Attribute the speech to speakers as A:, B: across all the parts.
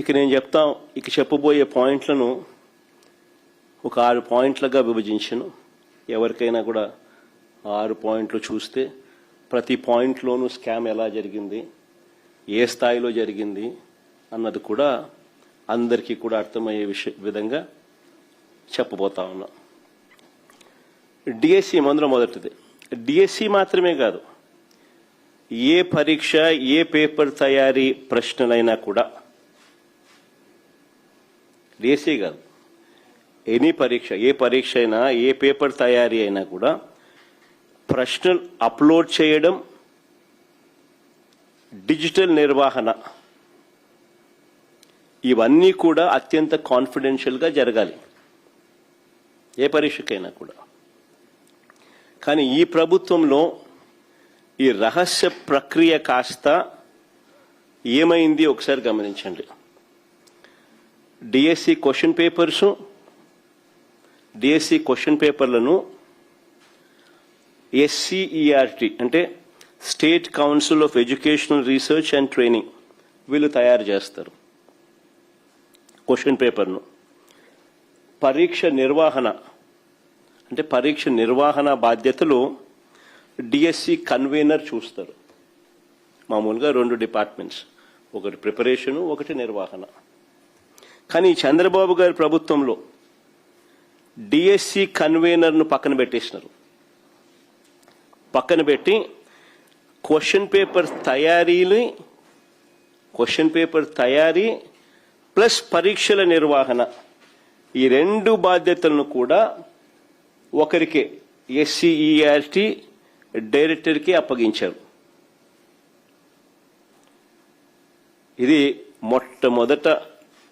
A: ఇక నేను చెప్పబోయే పాయింట్లను ఒక 6 పాయింట్లుగా విభజించాను. ఎవరికైనా కూడా 6 పాయింట్లు చూస్తే ప్రతి పాయింట్లోనూ స్కామ్ ఎలా జరిగింది, ఏ స్థాయిలో జరిగింది అన్నది కూడా అందరికీ కూడా అర్థమయ్యే విధంగా చెప్పబోతా ఉన్నా. డిఎస్సి మొదటిది. డిఎస్సి మాత్రమే కాదు, ఏ పరీక్ష, ఏ పేపర్ తయారీ ప్రశ్నలైనా కూడా, డిఎస్సి కాదు, ఎనీ పరీక్ష, ఏ పరీక్ష అయినా, ఏ పేపర్ తయారీ అయినా కూడా ప్రశ్నలు అప్లోడ్ చేయడం, డిజిటల్ నిర్వహణ, ఇవన్నీ కూడా అత్యంత కాన్ఫిడెన్షియల్గా జరగాలి ఏ పరీక్షకైనా కూడా. కానీ ఈ ప్రభుత్వంలో ఈ రహస్య ప్రక్రియ కాస్త ఏమైంది ఒకసారి గమనించండి. డిఎస్సి క్వశ్చన్ పేపర్లను ఎస్సీఈఆర్టీ అంటే state council of educational research and training వీళ్ళు తయారు చేస్తారు క్వశ్చన్ పేపర్ను. పరీక్ష నిర్వహణ బాధ్యతలు డిఎస్సి కన్వీనర్ చూస్తారు. మామూలుగా 2 డిపార్ట్మెంట్స్, ఒకటి ప్రిపరేషను, ఒకటి నిర్వహణ. కానీ చంద్రబాబు గారి ప్రభుత్వంలో డిఎస్సి కన్వీనర్ను పక్కన పెట్టి క్వశ్చన్ పేపర్ తయారీ ప్లస్ పరీక్షల నిర్వహణ, ఈ 2 బాధ్యతలను కూడా ఒకరికే, ఎస్సీఈఆర్టీ డైరెక్టర్కి అప్పగించారు. ఇది మొట్టమొదట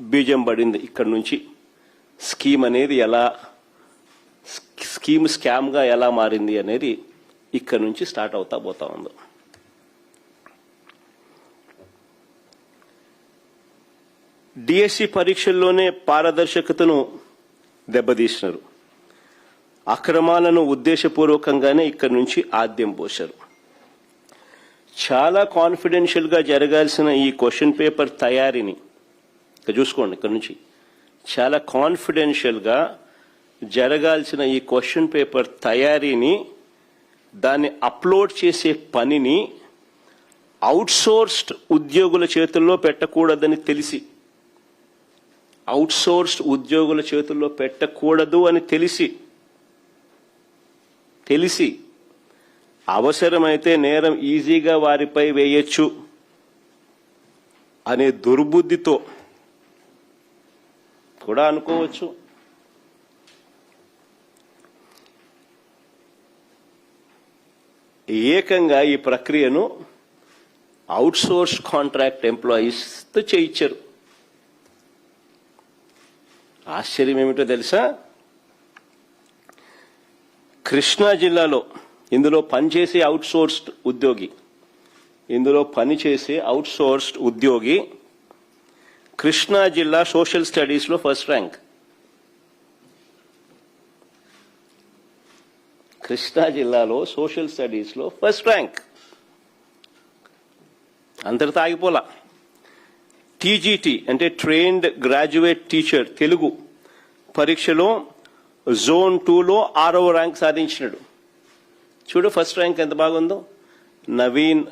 A: బీజం పడింది. ఇక్కడ నుంచి స్కీమ్ అనేది స్కామ్గా ఎలా మారింది అనేది ఇక్కడ నుంచి స్టార్ట్ పోతా ఉంది. డిఎస్సి పరీక్షల్లోనే పారదర్శకతను దెబ్బతీసినారు. అక్రమాలను ఉద్దేశపూర్వకంగానే ఇక్కడి నుంచి ఆద్యం పోశారు. చాలా కాన్ఫిడెన్షియల్గా జరగాల్సిన ఈ క్వశ్చన్ పేపర్ తయారీని చూసుకోండి. ఇక్కడ నుంచి చాలా కాన్ఫిడెన్షియల్గా జరగాల్సిన ఈ క్వశ్చన్ పేపర్ తయారీని, దాన్ని అప్లోడ్ చేసే పనిని అవుట్సోర్స్డ్ ఉద్యోగుల చేతుల్లో పెట్టకూడదని తెలిసి అవసరమైతే నేరం ఈజీగా వారిపై వేయొచ్చు అనే దుర్బుద్ధితో కూడా అనుకోవచ్చు. ఏకంగా ఈ ప్రక్రియను అవుట్సోర్స్ కాంట్రాక్ట్ ఎంప్లాయీస్తో చేయించారు. ఆశ్చర్యం ఏమిటో తెలుసా? కృష్ణా జిల్లాలో ఇందులో పనిచేసే అవుట్సోర్స్డ్ ఉద్యోగి కృష్ణా జిల్లా సోషల్ స్టడీస్లో ఫస్ట్ ర్యాంక్. కృష్ణా జిల్లాలో సోషల్ స్టడీస్లో ఫస్ట్ ర్యాంక్. అంతటితో ఆగిపోలా. టీజీటీ అంటే ట్రైన్డ్ గ్రాడ్యుయేట్ టీచర్ తెలుగు పరీక్షలో జోన్ 2లో 6వ ర్యాంక్ సాధించినాడు. చూడు ఫస్ట్ ర్యాంక్ ఎంత బాగుందో. Naveen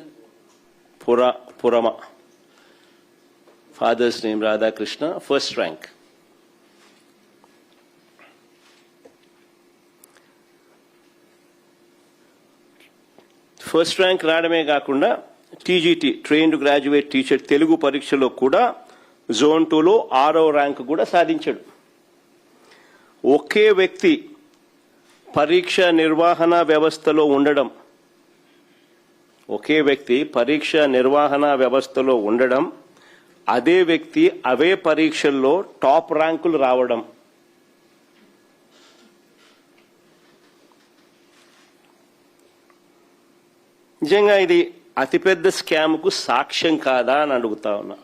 A: Purama, father's name Radhakrishna, first rank. First rank రావడమే కాకుండా TGT trained graduate teacher Telugu పరీక్షలో కూడా జోన్ 2లో 6వ ర్యాంక్ కూడా సాధించాడు. ఒకే వ్యక్తి పరీక్ష నిర్వహణ వ్యవస్థలో ఉండడం, అదే వ్యక్తి అవే పరీక్షల్లో టాప్ ర్యాంకులు రావడం. నిజంగా ఇది అతిపెద్ద స్కామ్కు సాక్ష్యం కాదా అని అడుగుతా ఉన్నా.